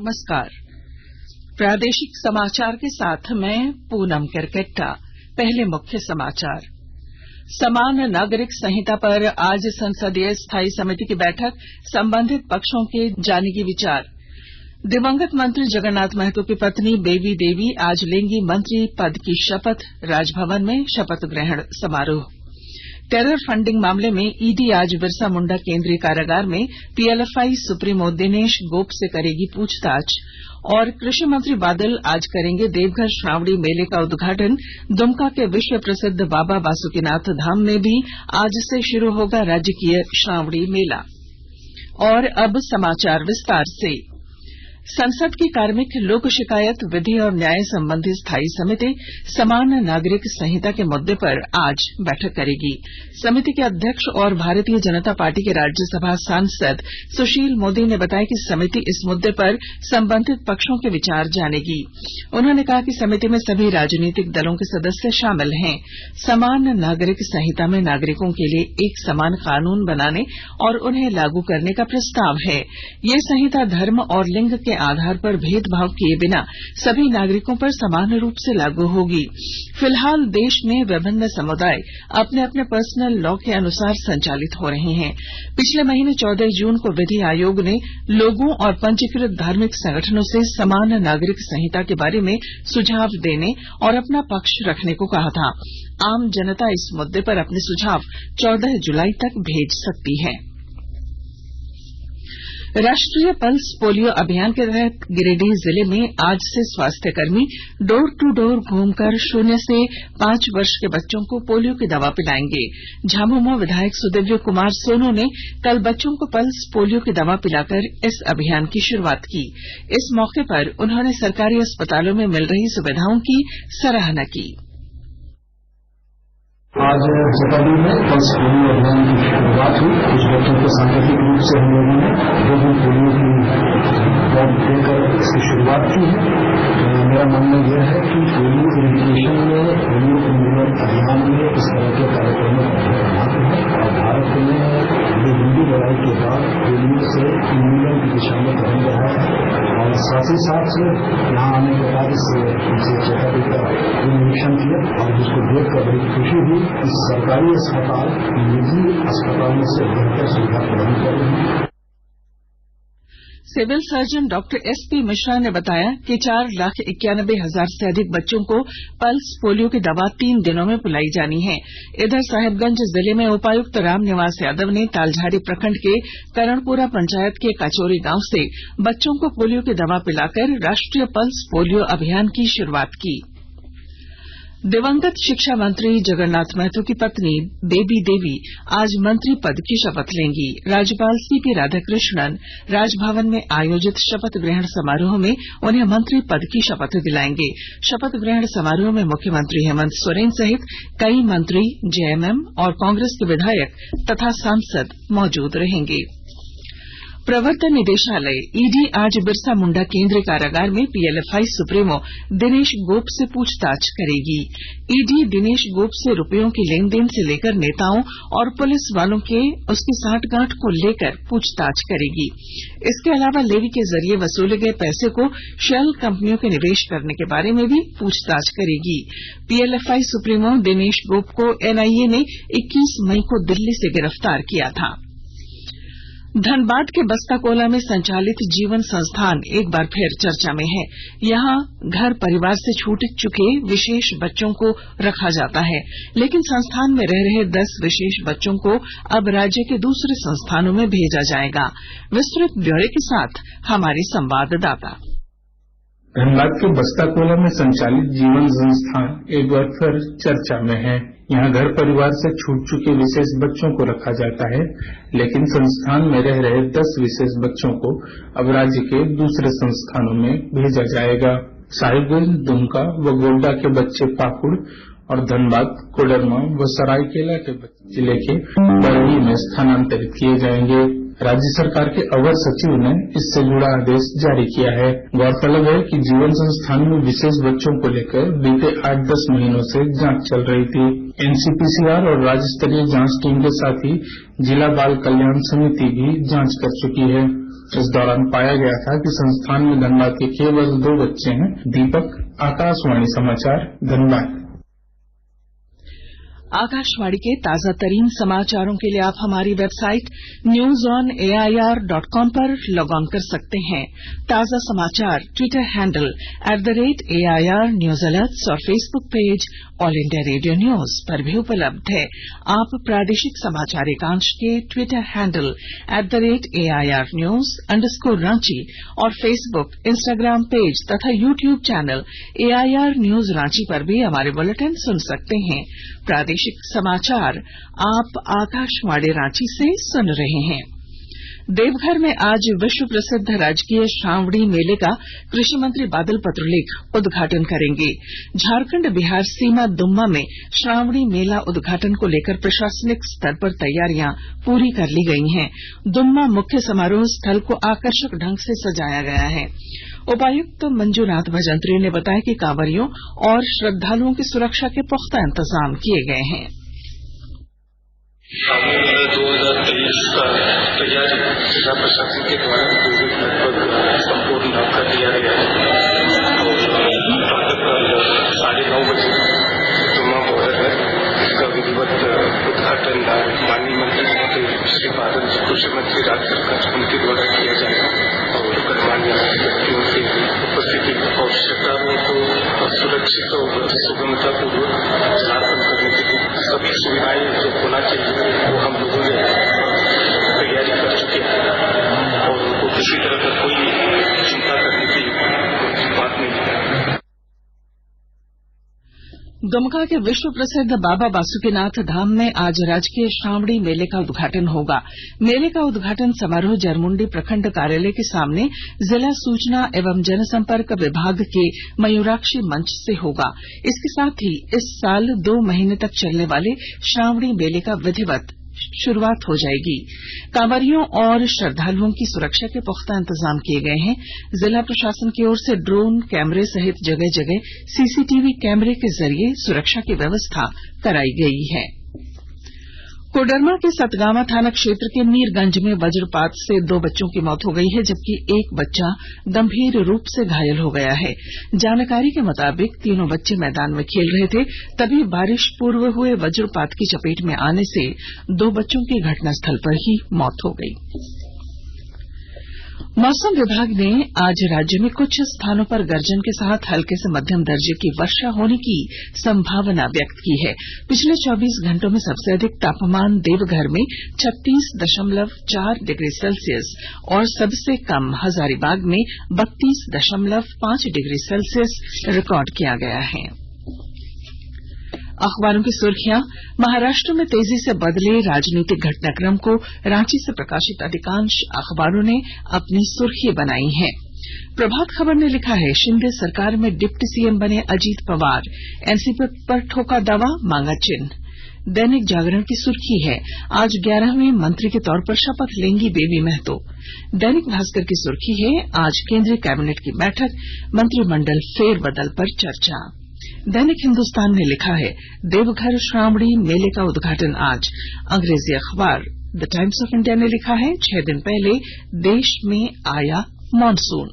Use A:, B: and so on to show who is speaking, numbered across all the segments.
A: नमस्कार। प्रादेशिक समाचार के साथ मैं पूनम केरकेट्टा। पहले मुख्य समाचार। समान नागरिक संहिता पर आज संसदीय स्थायी समिति की बैठक, संबंधित पक्षों के जानेगी विचार। दिवंगत मंत्री जगन्नाथ महतो की पत्नी बेबी देवी आज लेंगी मंत्री पद की शपथ, राजभवन में शपथ ग्रहण समारोह। टेरर फंडिंग मामले में ईडी आज बिरसा मुंडा केंद्रीय कारागार में पीएलएफआई सुप्रीमो दिनेश गोप से करेगी पूछताछ। और कृषि मंत्री बादल आज करेंगे देवघर श्रावणी मेले का उद्घाटन। दुमका के विश्व प्रसिद्ध बाबा बासुकीनाथ धाम में भी आज से शुरू होगा राजकीय श्रावणी मेला। और अब समाचार विस्तार से। संसद की कार्मिक लोक शिकायत विधि और न्याय संबंधी स्थायी समिति समान नागरिक संहिता के मुद्दे पर आज बैठक करेगी। समिति के अध्यक्ष और भारतीय जनता पार्टी के राज्यसभा सांसद सुशील मोदी ने बताया कि समिति इस मुद्दे पर संबंधित पक्षों के विचार जानेगी। उन्होंने कहा कि समिति में सभी राजनीतिक दलों के सदस्य शामिल हैं। समान नागरिक संहिता में नागरिकों के लिए एक समान कानून बनाने और उन्हें लागू करने का प्रस्ताव है। ये संहिता धर्म और लिंग के आधार पर भेदभाव किए बिना सभी नागरिकों पर समान रूप से लागू होगी। फिलहाल देश में विभिन्न समुदाय अपने अपने पर्सनल लॉ के अनुसार संचालित हो रहे हैं। पिछले महीने 14 जून को विधि आयोग ने लोगों और पंजीकृत धार्मिक संगठनों से समान नागरिक संहिता के बारे में सुझाव देने और अपना पक्ष रखने को कहा था। आम जनता इस मुद्दे पर अपने सुझाव 14 जुलाई तक भेज सकती है। राष्ट्रीय पल्स पोलियो अभियान के तहत गिरिडीह जिले में आज से स्वास्थ्यकर्मी डोर टू डोर घूमकर 0 से 5 वर्ष के बच्चों को पोलियो की दवा पिलाएंगे। झामुमो विधायक सुदेव्य कुमार सोनू ने कल बच्चों को पल्स पोलियो की दवा पिलाकर इस अभियान की शुरुआत की। इस मौके पर उन्होंने सरकारी अस्पतालों में मिल रही सुविधाओं की सराहना की।
B: आज जगाधरी में पल्स पोलियो अभियान की शुरुआत हुई। कुछ बच्चों को सांकेतिक रूप से हम लोगों ने 2 दिन पोलियो की ड्रॉप देकर इसकी शुरुआत की है। मेरा मानना यह है कि पोलियो इरिगेशन में, पोलियो उन्मूलन अभियान में इस तरह के कार्यक्रमों का बहुत महत्व है और भारत में ये हिंदी लड़ाई के बाद पोलियो से उन्मूलन की दिशा में बढ़ रहा है। और साथ ही साथ यहाँ आने के बाद इनसे चेतावनी का निरीक्षण किया और जिसको देखकर बड़ी खुशी हुई। इस सरकारी अस्पताल निजी अस्पतालों से बेहतर सुविधा प्रदान कर रहे हैं।
A: Civil surgeon doctor SP Mishra ने बताया कि 4,91,000 से अधिक बच्चों को पल्स पोलियो की दवा 3 दिनों में पिलाई जानी है। इधर साहिबगंज जिले में उपायुक्त रामनिवास यादव ने तालझारी प्रखंड के करणपुरा पंचायत के कचोरी गांव से बच्चों को पोलियो की दवा पिलाकर राष्ट्रीय पल्स पोलियो अभियान की शुरुआत की। दिवंगत शिक्षा मंत्री जगन्नाथ महतो की पत्नी बेबी देवी आज मंत्री पद की शपथ लेंगी। राज्यपाल सीपी राधाकृष्णन राजभवन में आयोजित शपथ ग्रहण समारोह में उन्हें मंत्री पद की शपथ दिलाएंगे। शपथ ग्रहण समारोह में मुख्यमंत्री हेमंत सोरेन सहित कई मंत्री, जेएमएम और कांग्रेस के विधायक तथा सांसद मौजूद रहेंगे। प्रवर्तन निदेशालय ईडी आज बिरसा मुंडा केंद्रीय कारागार में पीएलएफआई सुप्रीमो दिनेश गोप से पूछताछ करेगी। ईडी दिनेश गोप से रुपयों की लेनदेन से लेकर नेताओं और पुलिस वालों के उसकी सांठगांठ को लेकर पूछताछ करेगी। इसके अलावा लेवी के जरिए वसूले गए पैसे को शेल कंपनियों के निवेश करने के बारे में भी पूछताछ करेगी। पीएलएफआई सुप्रीमो दिनेश गोप को एनआईए ने 21 मई को दिल्ली से गिरफ्तार किया था। धनबाद के बस्ताकोला में संचालित जीवन संस्थान एक बार फिर चर्चा में है। यहाँ घर परिवार से छूट चुके विशेष बच्चों को रखा जाता है, लेकिन संस्थान में रह रहे 10 विशेष बच्चों को अब राज्य के दूसरे संस्थानों में भेजा जाएगा। विस्तृत ब्यौरे के साथ हमारे संवाददाता।
C: धनबाद के बस्ताकोला में संचालित जीवन संस्थान एक बार फिर चर्चा में है। यहाँ घर परिवार से छूट चुके विशेष बच्चों को रखा जाता है, लेकिन संस्थान में रह रहे 10 विशेष बच्चों को अब राज्य के दूसरे संस्थानों में भेजा जाएगा। साहिबगंज, दुमका व गोड्डा के बच्चे पाकुड़ और धनबाद, कोडरमा व सरायकेला के बच्चे जिले के बरही में स्थानांतरित किए जाएंगे। राज्य सरकार के अवर सचिव ने इससे जुड़ा आदेश जारी किया है। गौरतलब है कि जीवन संस्थान में विशेष बच्चों को लेकर बीते 8-10 महीनों से जांच चल रही थी। एनसीपीसीआर और राज्य स्तरीय जांच टीम के साथ ही जिला बाल कल्याण समिति भी जांच कर चुकी है। इस दौरान पाया गया था कि संस्थान में धनबाद के केवल 2 बच्चे हैं। दीपक, आकाशवाणी समाचार, धनबाद।
A: आकाशवाणी के ताजा तरीन समाचारों के लिए आप हमारी वेबसाइट newsonair.com पर लॉग ऑन कर सकते हैं। ताजा समाचार Twitter handle @AIR news alerts और Facebook page All India Radio news पर भी उपलब्ध है। आप प्रादेशिक समाचार एकांश के ट्विटर हैंडल @AIR News_Ranchi और फेसबुक, इंस्टाग्राम पेज तथा YouTube channel AIR news Ranchi पर भी हमारे बुलेटिन सुन सकते हैं। प्रादेशिक समाचार आप आकाशवाणी रांची से सुन रहे हैं। देवघर में आज विश्व प्रसिद्ध राजकीय श्रावणी मेले का कृषि मंत्री बादल पत्रलेख उद्घाटन करेंगे। झारखंड बिहार सीमा दुम्मा में श्रावणी मेला उद्घाटन को लेकर प्रशासनिक स्तर पर तैयारियां पूरी कर ली गई हैं। दुम्मा मुख्य समारोह स्थल को आकर्षक ढंग से सजाया गया है। उपायुक्त मंजूनाथ भजंत्री ने बताया कि कांवरियों और श्रद्धालुओं की सुरक्षा के पुख्ता इंतजाम किए गए हैं।
D: 2023 का तैयारी जिला प्रशासन के द्वारा लगभग संपूर्ण कर दिया गया है और प्रातःकाल 9:30 बजे जुम्मा बॉर्डर है। इसका विधिवत उद्घाटन माननीय मंत्री महोदय श्री बादल कृषि मंत्री राज्य सरकार उनके द्वारा किया जाएगा और गणमान्य व्यक्तियों की उपस्थिति और श्रद्धालुओं को सुरक्षित और सुगमतापूर्वक जलार्पण करने के लिए सभी सुविधाएं जो होना चाहिए वो हम लोगों ने तैयारी कर चुके हैं और उनको किसी तरह का कोई चिंता करने की बात नहीं है।
A: दुमका के विश्व प्रसिद्ध बाबा बासुकीनाथ धाम में आज राजकीय श्रावणी मेले का उद्घाटन होगा। मेले का उद्घाटन समारोह जरमुंडी प्रखंड कार्यालय के सामने जिला सूचना एवं जनसंपर्क विभाग के मयूराक्षी मंच से होगा। इसके साथ ही इस साल 2 महीने तक चलने वाले श्रावणी मेले का विधिवत शुरुआत हो जाएगी। कांवरियों और श्रद्धालुओं की सुरक्षा के पुख्ता इंतजाम किए गए हैं। जिला प्रशासन की ओर से ड्रोन कैमरे सहित जगह जगह सीसीटीवी कैमरे के जरिए सुरक्षा की व्यवस्था कराई गई है। कोडरमा के सतगावा थाना क्षेत्र के मीरगंज में वज्रपात से 2 बच्चों की मौत हो गई है, जबकि एक बच्चा गंभीर रूप से घायल हो गया है। जानकारी के मुताबिक तीनों बच्चे मैदान में खेल रहे थे, तभी बारिश पूर्व हुए वज्रपात की चपेट में आने से 2 बच्चों की घटनास्थल पर ही मौत हो गई। मौसम विभाग ने आज राज्य में कुछ स्थानों पर गर्जन के साथ हल्के से मध्यम दर्जे की वर्षा होने की संभावना व्यक्त की है। पिछले 24 घंटों में सबसे अधिक तापमान देवघर में 36.4 डिग्री सेल्सियस और सबसे कम हजारीबाग में 32.5 डिग्री सेल्सियस रिकॉर्ड किया गया है। अखबारों की सुर्खियां। महाराष्ट्र में तेजी से बदले राजनीतिक घटनाक्रम को रांची से प्रकाशित अधिकांश अखबारों ने अपनी सुर्खी बनाई है। प्रभात खबर ने लिखा है, शिंदे सरकार में डिप्टी सीएम बने अजीत पवार, एनसीपी पर ठोका दावा, मांगा चिन्ह। दैनिक जागरण की सुर्खी है, आज 11वें मंत्री के तौर पर शपथ लेंगी बेबी महतो। दैनिक भास्कर की सुर्खी है, आज केंद्रीय कैबिनेट की बैठक, मंत्रिमंडल फेरबदल पर चर्चा। दैनिक हिंदुस्तान ने लिखा है, देवघर श्रावणी मेले का उद्घाटन आज। अंग्रेजी अखबार द टाइम्स ऑफ इंडिया ने लिखा है, 6 दिन पहले देश में आया मॉनसून।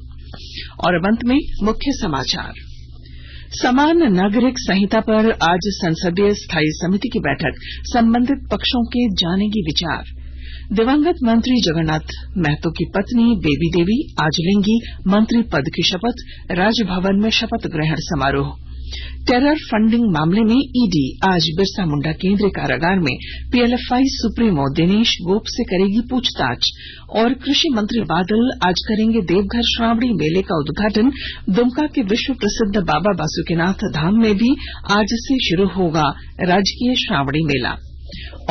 A: और अब अंत में मुख्य समाचार। समान नागरिक संहिता पर आज संसदीय स्थायी समिति की बैठक, संबंधित पक्षों के जानेगी विचार। दिवंगत मंत्री जगन्नाथ महतो की पत्नी बेबी देवी आज लेंगी मंत्री पद की शपथ, राजभवन में शपथ ग्रहण समारोह। टेरर फंडिंग मामले में ईडी आज बिरसा मुंडा केंद्रीय कारागार में पीएलएफआई सुप्रीमो दिनेश गोप से करेगी पूछताछ। और कृषि मंत्री बादल आज करेंगे देवघर श्रावणी मेले का उद्घाटन। दुमका के विश्व प्रसिद्ध बाबा बासुकीनाथ धाम में भी आज से शुरू होगा राजकीय श्रावणी मेला।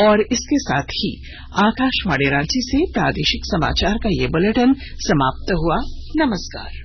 A: और इसके साथ ही आकाशवाणी रांची से प्रादेशिक समाचार का ये बुलेटिन समाप्त हुआ। नमस्कार।